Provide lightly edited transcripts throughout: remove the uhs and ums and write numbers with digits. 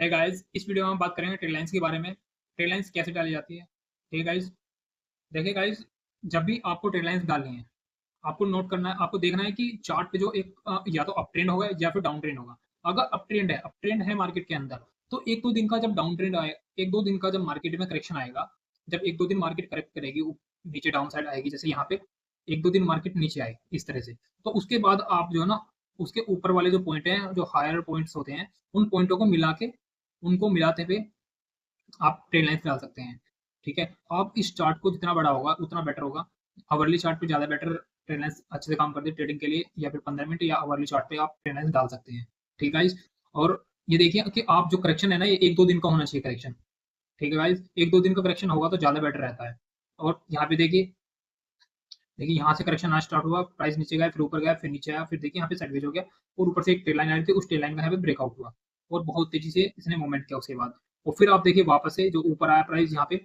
Hey guys, इस video में हम बात करेंगे ट्रेड लाइन्स के बारे में। ट्रेड लाइन्स कैसे डाली जाती है। ठीक है गाइस, देखिए गाइस, जब भी आपको ट्रेड लाइन्स डालनी है, आपको नोट करना है, आपको देखना है कि चार्ट पे जो एक या तो अप ट्रेंड होगा या फिर डाउन ट्रेंड होगा। अगर अप ट्रेंड है मार्केट के अंदर, तो 1-2 दिन का जब डाउन ट्रेंड आए, 1-2 दिन का जब मार्केट में करेक्शन आएगा, जब 1-2 दिन मार्केट करेक्ट करेगी, नीचे डाउन साइड आएगी, जैसे यहाँ पे 1-2 दिन मार्केट नीचे आए इस तरह से, तो उसके बाद आप जो है ना, उसके ऊपर वाले जो पॉइंट हैं, जो हायर पॉइंट्स होते हैं, उन पॉइंटों को मिला के, उनको मिलाते हुए आप ट्रेड लाइन्स डाल सकते हैं। ठीक है, आप इस चार्ट को जितना बड़ा होगा उतना बेटर होगा। आवरली चार्ट पे ज़्यादा बेटर ट्रेड लाइन्स अच्छे से काम करती है ट्रेडिंग के लिए, या फिर 15 मिनट या आवरली चार्ट पे आप ट्रेड लाइन्स डाल सकते हैं। ठीक है गाइस, और ये देखिए कि आप जो करेक्शन है ना, ये 1-2 दिन का होना चाहिए करेक्शन। ठीक है गाइस, 1-2 दिन का करेक्शन होगा तो ज़्यादा बेटर रहता है। और यहाँ पे देखिए यहाँ से करेक्शन आज स्टार्ट हुआ, प्राइस नीचे गया, फिर ऊपर गया, फिर नीचे आया, फिर देखिए यहाँ पे साइडवेज हो गया, और ऊपर से एक ट्रेड लाइन आ रही थी, उस ट्रेड लाइन का यहाँ पे ब्रेकआउट हुआ और बहुत तेजी से इसने मूवमेंट किया उसके बाद। और फिर आप देखिए वापस से जो ऊपर आया प्राइस, यहाँ पे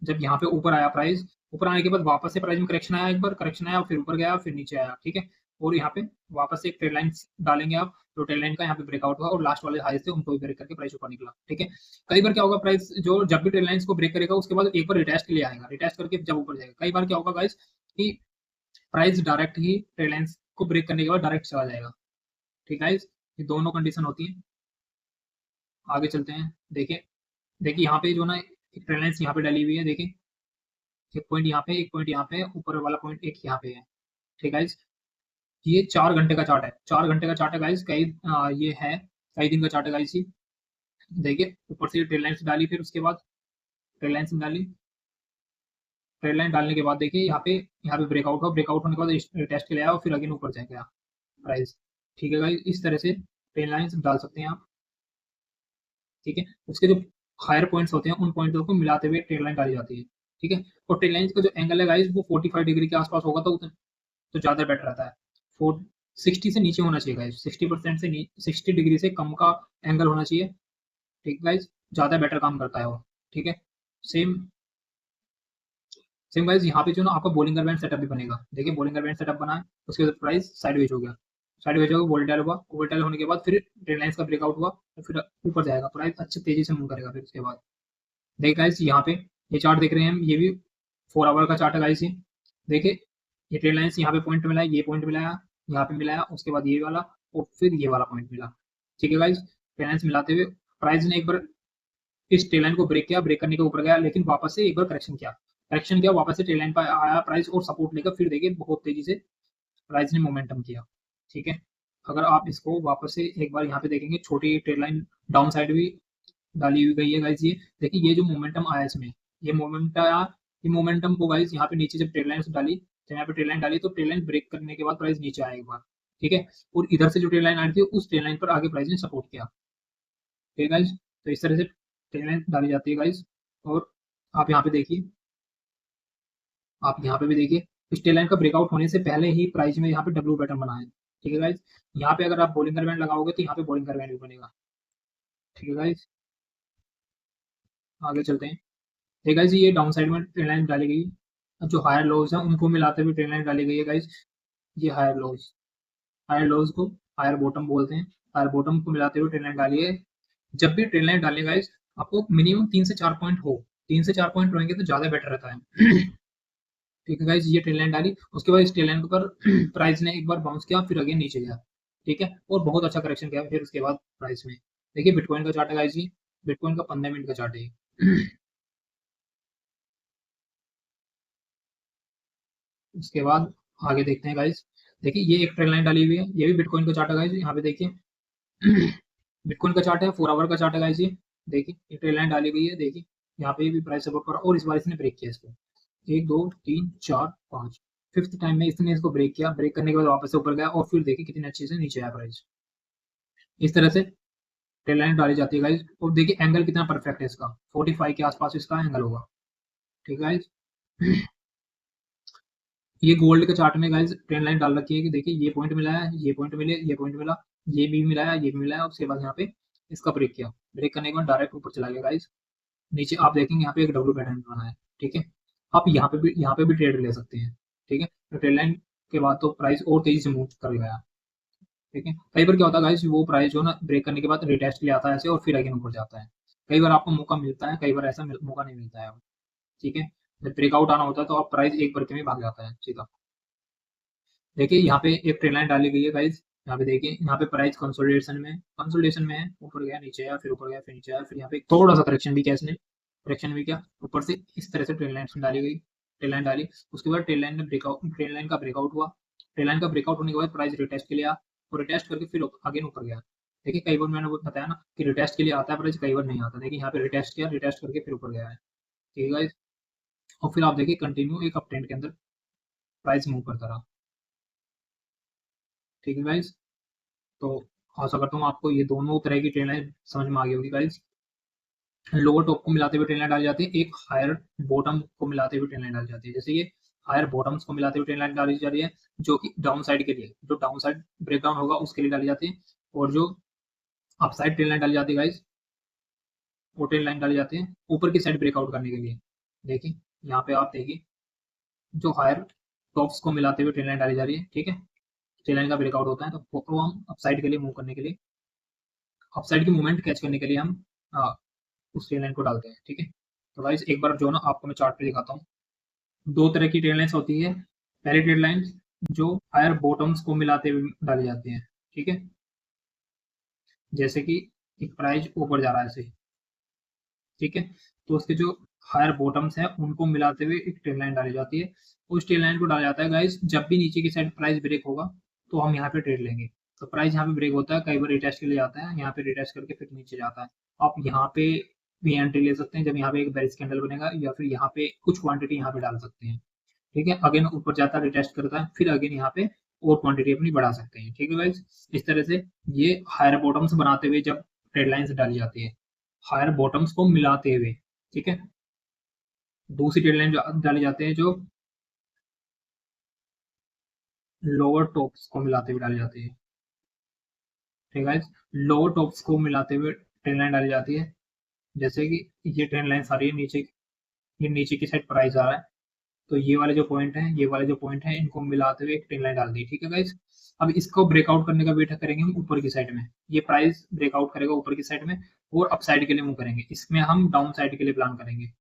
जब यहाँ पे ऊपर आया प्राइस, ऊपर आने के बाद वापस से प्राइस में करेक्शन आया, एक बार करेक्शन आया, फिर ऊपर गया, फिर नीचे आया। ठीक है, और यहाँ पे वापस से एक ट्रेड लाइन डालेंगे आप, तो ट्रेड लाइन का यहाँ पे ब्रेकआउट हुआ और लास्ट वाले हाई से उनको भी ब्रेक करके प्राइस ऊपर निकला। ठीक है, कई बार क्या होगा, प्राइस जो जब भी ट्रेड लाइन्स को ब्रेक करेगा उसके बाद एक बार रिटेस्ट के लिए आएगा, रिटेस्ट करके जब ऊपर जाएगा। कई बार क्या होगा गाइस कि प्राइस डायरेक्ट ही ट्रेड लाइन्स को ब्रेक करने के बाद डायरेक्ट चला जाएगा। ठीक है गाइस, ये दोनों कंडीशन होती है। आगे चलते हैं, देखिए देखिए यहाँ पे जो ना एक ट्रेड लाइन्स यहाँ पे डाली हुई है, देखिए एक पॉइंट यहाँ पे, एक पॉइंट यहाँ पे, ऊपर वाला पॉइंट एक यहाँ पे है। ठीक है गाइस, ये 4 घंटे का चार्ट है, 4 घंटे का चार्ट है गाइस, ये है कई दिन का चार्ट है गाइस। ये देखिए ऊपर से ट्रेड लाइन्स डाली, फिर उसके बाद ट्रेड लाइन्स डाली, ट्रेड लाइन डालने के बाद देखिए यहाँ पे ब्रेकआउट हुआ, ब्रेकआउट होने के बाद टेस्ट के लिए आया और फिर अगेन ऊपर जाएगा प्राइस। ठीक है गाइस, इस तरह से ट्रेड लाइन्स डाल सकते हैं आप। ठीक है, उसके जो हायर पॉइंट्स होते हैं उन पॉइंटों को मिलाते हुए ट्रेड लाइन डाली जाती है। ठीक है, और ट्रेड लाइन का जो एंगल है गाइस, वो 45 डिग्री के आसपास होगा तो ज़्यादा बेटर रहता है। 60 से नीचे होना चाहिए गाइस, 60% से 60 डिग्री से कम का एंगल होना चाहिए। ठीक है गाइस, ज़्यादा बेटर काम करता है वो। ठीक है, सेम सेम गाइस, यहाँ पे जो ना आपका बॉलिंगर बैंड सेटअप भी बनेगा। देखिए बॉलिंगर बैंड सेटअप बना है, उसके बाद प्राइस साइडवेज हो गया, साइडवेज हो गया, वोलेटाइल हुआ, वोलेटाइल होने के बाद फिर ट्रेड लाइन्स का ब्रेकआउट हुआ, तो फिर ऊपर जाएगा प्राइस, अच्छे तेजी से मूव करेगा। फिर उसके बाद देखिए गाइस, यहाँ पे ये चार्ट देख रहे हैं हम, ये भी 4 आवर का चार्ट है गाइस। ये देखिए, ये ट्रेड लाइन्स यहाँ पे पॉइंट मिला है, ये पॉइंट मिलाया, यहाँ पे मिलाया, उसके बाद ये वाला, और फिर ये वाला पॉइंट मिला। ठीक है गाइस, ट्रेड लाइन्स मिलाते हुए प्राइस ने एक बार इस ट्रेड लाइन को ब्रेक किया, ब्रेक करने के ऊपर गया, लेकिन वापस से एक बार करेक्शन किया, वापस से ट्रेड लाइन पर आया प्राइस और सपोर्ट लेकर फिर देखिए बहुत तेजी से प्राइस ने मोमेंटम किया। ठीक है, अगर आप इसको वापस से एक बार यहाँ पे देखेंगे, छोटी ट्रेड लाइन डाउन साइड भी डाली हुई गई है गाइस। ये देखिए, ये जो मोमेंटम आया इसमें, ये मोमेंट आया, ये मोमेंटम को गाइस यहाँ पे नीचे जब ट्रेड लाइन डाली, जब यहाँ पे ट्रेड लाइन डाली, तो ट्रेड लाइन ब्रेक करने के बाद प्राइस नीचे आया एक बार। ठीक है, और इधर से जो ट्रेड लाइन आ रही थी, उस ट्रेड लाइन पर आगे प्राइस ने सपोर्ट किया। ठीक है गाइस, तो इस तरह से ट्रेड लाइन डाली जाती है गाइस। और आप यहाँ पे देखिए, आप यहाँ पे भी देखिए, इस ट्रेड लाइन का ब्रेकआउट होने से पहले ही प्राइस में यहाँ पे डब्ल्यू पैटर्न बना है। ठीक है गाइस, यहाँ पे अगर आप बॉलिंगर बैंड लगाओगे तो यहाँ पे बॉलिंगर बैंड भी बनेगा। ठीक है गाइस, आगे चलते हैं। ठीक है गाइस, ये डाउन साइड में ट्रेड लाइन डाली गई, अब जो हायर लोज है उनको मिलाते हुए ट्रेड लाइन डाली गई है गाइस। ये हायर लोज को हायर बॉटम बोलते हैं, हायर बॉटम को मिलाते हुए ट्रेड लाइन डाली है। जब भी ट्रेड लाइन डालें गाइस, आपको मिनिमम 3 से 4 पॉइंट हो, 3 से 4 पॉइंट रहेंगे तो ज़्यादा बेटर रहता है। ठीक है गाइस, ये ट्रेड लाइन डाली, उसके बाद इस ट्रेड लाइन पर प्राइस ने एक बार बाउंस किया, फिर अगेन नीचे गया। ठीक है, और बहुत अच्छा करेक्शन किया फिर उसके बाद प्राइस में। देखिए बिटकॉइन का चार्ट है गाइस, ये बिटकॉइन का 15 मिनट का चार्ट है ये। उसके बाद आगे देखते हैं गाइस, देखिए ये एक ट्रेड लाइन डाली हुई है, ये भी बिटकॉइन का चार्ट है गाइस। यहाँ पे देखिए बिटकॉइन का चार्ट है, 4 आवर का चार्ट है गाइस। ये देखिए, ये ट्रेड लाइन डाली गई है, देखिए यहाँ पे भी प्राइस सपोर्ट करा और इस बार इसने ब्रेक किया इसको, 1 2 3 4 5, फिफ्थ टाइम में इसने इसको ब्रेक किया, ब्रेक करने के बाद वापस से ऊपर गया और फिर देखिए कितने अच्छे से नीचे आया प्राइस। इस तरह से ट्रेड लाइन डाली जाती है गाइस। और देखिए एंगल कितना परफेक्ट है इसका, 45 के आसपास इसका एंगल होगा। ठीक है गाइस, ये गोल्ड के चार्ट में गाइस ट्रेंड लाइन डाल रखी है कि देखिए ये पॉइंट मिला है, ये पॉइंट मिले, ये पॉइंट मिला, ये भी मिला है, ये भी मिला है, उसके बाद यहाँ पे इसका ब्रेक किया, ब्रेक करने के बाद डायरेक्ट ऊपर चला गया गाइस। नीचे आप देखेंगे यहाँ पे एक डब्ल्यू पैटर्न बना है। ठीक है, आप यहाँ पे भी ट्रेड ले सकते हैं। ठीक है, तो ट्रेड लाइन के बाद तो प्राइस और तेजी से मूव कर गया। ठीक है। कई बार क्या होता है गाइस, वो प्राइस जो ना ब्रेक करने के बाद रिटेस्ट के लिए आता है ऐसे और फिर अगेन ऊपर जाता है। कई बार आपको मौका मिलता है, कई बार ऐसा मौका नहीं मिलता है। ठीक है। जब ब्रेकआउट आना होता है तो आप प्राइस एक बार के में भाग जाता है सीधा। देखिए यहाँ पे एक ट्रेन लाइन डाली गई है गाइस। यहाँ पे देखिए, यहाँ पे प्राइस कंसोलिडेशन में है, ऊपर गया नीचे आया, फिर ऊपर गया फिर नीचे आया, फिर यहाँ पे थोड़ा सा करेक्शन भी किया इसने। करेक्शन भी किया ऊपर से, इस तरह से ट्रेन लाइन डाली गई। ट्रेन लाइन डाली, उसके बाद ट्रेन लाइन का ब्रेकआउट हुआ। ट्रेन लाइन का ब्रेकआउट होने के बाद प्राइस रिटेस्ट के लिए आया, और रिटेस्ट करके फिर अगेन ऊपर गया। देखिए कई बार मैंने वो बताया ना कि रिटेस्ट के लिए आता है प्राइस, कई बार नहीं आता। देखिए यहाँ पे रिटेस्ट किया, रिटेस्ट करके फिर ऊपर गया है। ठीक है गाइस। और फिर आप देखिए कंटिन्यू एक अप ट्रेंड के अंदर प्राइस मूव करता रहा। ठीक है गाइस। तो आशा करता हूँ आपको ये दोनों तरह की ट्रेन लाइन समझ में आ गई होगी गाइस। लोअर टॉप को मिलाते हुए ट्रेन लाइन डाली जाती है, एक हायर बॉटम को मिलाते हुए ट्रेन लाइन डाली जाती है। जैसे ये हायर बॉटम्स को मिलाते हुए ट्रेन लाइन डाली जा रही है, जो कि डाउन साइड के लिए, जो डाउन साइड ब्रेकडाउन होगा उसके लिए डाली जाती है। और जो अप साइड ट्रेन लाइन डाली जाती है गाइस, वो ट्रेन लाइन डाली जाती है ऊपर की साइड ब्रेकआउट करने के लिए। देखिए यहाँ पे आप देखिए, जो हायर टॉप्स को मिलाते हुए ट्रेन लाइन डाली जा रही है। ठीक है। ट्रेन लाइन का ब्रेकआउट होता है तो वो हम अप साइड के लिए मूव करने के लिए, अपसाइड की मूवमेंट कैच करने के लिए हम उस ट्रेन लाइन को डालते हैं। ठीक है। तो गाइस एक बार जो ना आपको मैं चार्ट पे दिखाता हूँ। दो तरह की ट्रेन लाइन्स होती है। पहली ट्रेन लाइन जो हायर बॉटम्स को मिलाते हुए डाली जाती है। ठीक है। जैसे कि एक प्राइस ऊपर जा रहा है ऐसे। ठीक है। तो उसके जो हायर बॉटम्स है उनको मिलाते हुए एक ट्रेन लाइन डाली जाती है। उस ट्रेन लाइन को डाला जाता है गाइस, जब भी नीचे की साइड प्राइस ब्रेक होगा तो हम यहाँ पे ट्रेड लेंगे। तो प्राइस यहाँ पे ब्रेक होता है, कई बार रिटेस्ट के लिए जाता है, यहाँ पे रिटेस्ट करके फिर नीचे जाता है। आप यहाँ पे भी एंट्री ले सकते हैं जब यहाँ पे एक बेरिश कैंडल बनेगा, या फिर यहाँ पे कुछ क्वांटिटी यहाँ पे डाल सकते हैं। ठीक है। अगेन ऊपर जाता है, रिटेस्ट करता है, फिर अगेन यहाँ पे और क्वांटिटी अपनी बढ़ा सकते हैं। ठीक है गाइस। इस तरह से ये हायर बॉटम्स बनाते हुए जब ट्रेड लाइंस डाली जाती है, हायर बॉटम्स को मिलाते हुए। ठीक है। दूसरी ट्रेड लाइन डाली जाती है जो लोअर टॉप्स को मिलाते हुए डाली जाती है। ठीक है। लोअर टॉप्स को मिलाते हुए ट्रेन लाइन डाली जाती है। जैसे कि ये ट्रेन लाइन सारी है नीचे, ये नीचे की साइड प्राइस आ रहा है, तो ये वाले जो पॉइंट है, ये वाले जो पॉइंट है, इनको मिलाते हुए एक ट्रेन लाइन डाल दी। ठीक है गाइस। अब इसको ब्रेकआउट करने का वेट करेंगे हम ऊपर की साइड में। ये प्राइस ब्रेकआउट करेगा ऊपर की साइड में और अप साइड के लिए मूव करेंगे, इसमें हम डाउन साइड के लिए प्लान करेंगे।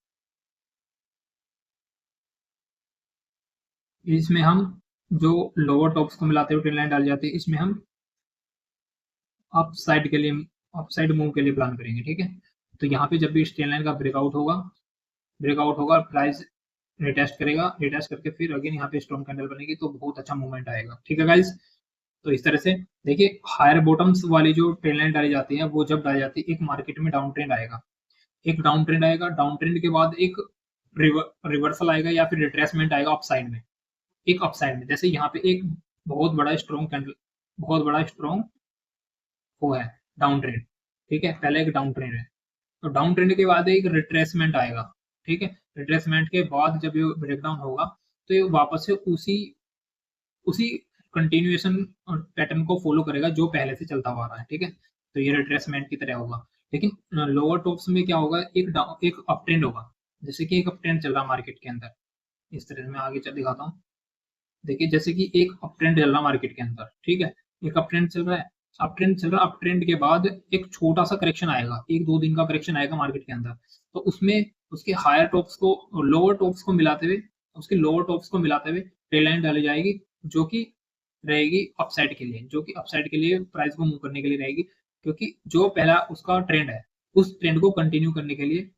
इसमें हम जो लोअर टॉप्स को मिलाते हुए ट्रेन लाइन डाली जाती है, इसमें हम अप साइड के लिए, अप साइड मूव के लिए प्लान करेंगे। ठीक है। तो यहाँ पे जब भी स्ट्रेन लाइन का ब्रेकआउट होगा, प्राइस रिटेस्ट करेगा, रिटेस्ट करके फिर अगेन यहाँ पे स्ट्रॉन्ग कैंडल बनेगी तो बहुत अच्छा मूवमेंट आएगा। ठीक है गाइस। तो इस तरह से देखिए, हायर बॉटम्स वाली जो ट्रेन लाइन डाली जाती है, वो जब डाली जाती है एक मार्केट में डाउन ट्रेंड आएगा, एक डाउन ट्रेंड आएगा, डाउन ट्रेंड के बाद एक रिवर्सल आएगा या फिर रिट्रेसमेंट आएगा अप साइड में। एक अप साइड में जैसे यहाँ पे एक बहुत बड़ा स्ट्रॉन्ग कैंडल, बहुत बड़ा स्ट्रॉन्ग वो है डाउन ट्रेंड। ठीक है। पहले एक डाउन ट्रेंड है, तो डाउन ट्रेंड के बाद एक रिट्रेसमेंट आएगा। ठीक है। रिट्रेसमेंट के बाद जब ये ब्रेकडाउन होगा तो ये वापस से उसी उसी कंटिन्यूएशन पैटर्न को फॉलो करेगा जो पहले से चलता हुआ आ रहा है। ठीक है। तो ये रिट्रेसमेंट की तरह होगा। लेकिन लोअर टॉप्स में क्या होगा, एक अप ट्रेंड होगा। जैसे कि एक अप ट्रेंड चल रहा मार्केट के अंदर, इस तरह से मैं आगे चल दिखाता हूँ। देखिए जैसे कि एक अप ट्रेंड चल रहा मार्केट के अंदर। ठीक है। एक अप ट्रेंड चल रहा है, अप ट्रेंड चल रहा है, अप ट्रेंड के बाद एक छोटा सा करेक्शन आएगा, एक दो दिन का करेक्शन आएगा मार्केट के अंदर। तो उसमें उसके हायर टॉप्स को, लोअर टॉप्स को मिलाते हुए, उसके लोअर टॉप्स को मिलाते हुए ट्रेड लाइन डाली जाएगी, जो कि रहेगी अपसाइड के लिए, जो कि अपसाइड के लिए प्राइस को मूव करने के लिए रहेगी। क्योंकि जो पहला उसका ट्रेंड है, उस ट्रेंड को कंटिन्यू करने के लिए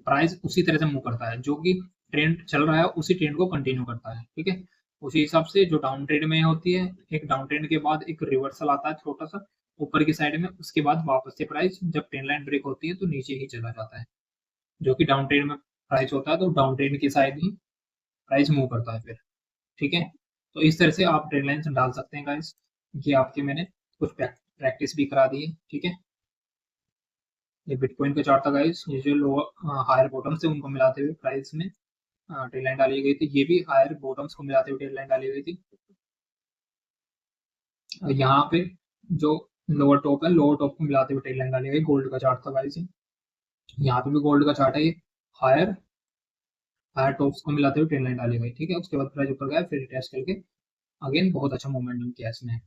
प्राइस उसी तरह से मूव करता है, जो कि ट्रेंड चल रहा है उसी ट्रेंड को कंटिन्यू करता है। ठीक है। उसी हिसाब से जो डाउन ट्रेंड में होती है, एक डाउन ट्रेंड के बाद एक रिवर्सल आता है छोटा सा ऊपर की साइड में, उसके बाद वापस से प्राइस जब ट्रेंड लाइन ब्रेक होती है तो नीचे ही चला जाता है, जो कि डाउन ट्रेंड में प्राइस होता है, तो डाउन ट्रेंड की साइड ही प्राइस मूव करता है फिर। ठीक है। तो इस तरह से आप ट्रेंड लाइन डाल सकते हैं गाइस। ये आपके मैंने कुछ प्रैक्टिस भी करा दी है। ठीक है। ये बिटकॉइन का चार्ट था गाइस, ये जो लोअर हायर बॉटम से उनको मिलाते हुए प्राइस में टेल लाइन डाली गई थी। ये भी हायर बॉटम्स को मिलाते हुए टेल लाइन डाली गई थी। यहाँ पे जो लोअर टॉप है, लोअर टॉप को मिलाते हुए टेल लाइन डाली गई। गोल्ड का चार्ट था गाइस, यहाँ पे भी गोल्ड का चार्ट है। ये हायर हायर टॉप्स को मिलाते हुए टेल लाइन डाली गई। ठीक है। उसके बाद प्राइस ऊपर गया, फिर टेस्ट करके अगेन बहुत अच्छा मोमेंटम किया इसने।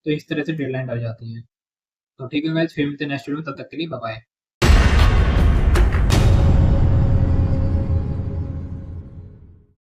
तो इस तरह से डेडलाइन डल जाती है। तो ठीक है गाइस, फिर मिलते हैं नेक्स्ट वीडियो में, तब तक के लिए बाय बाय।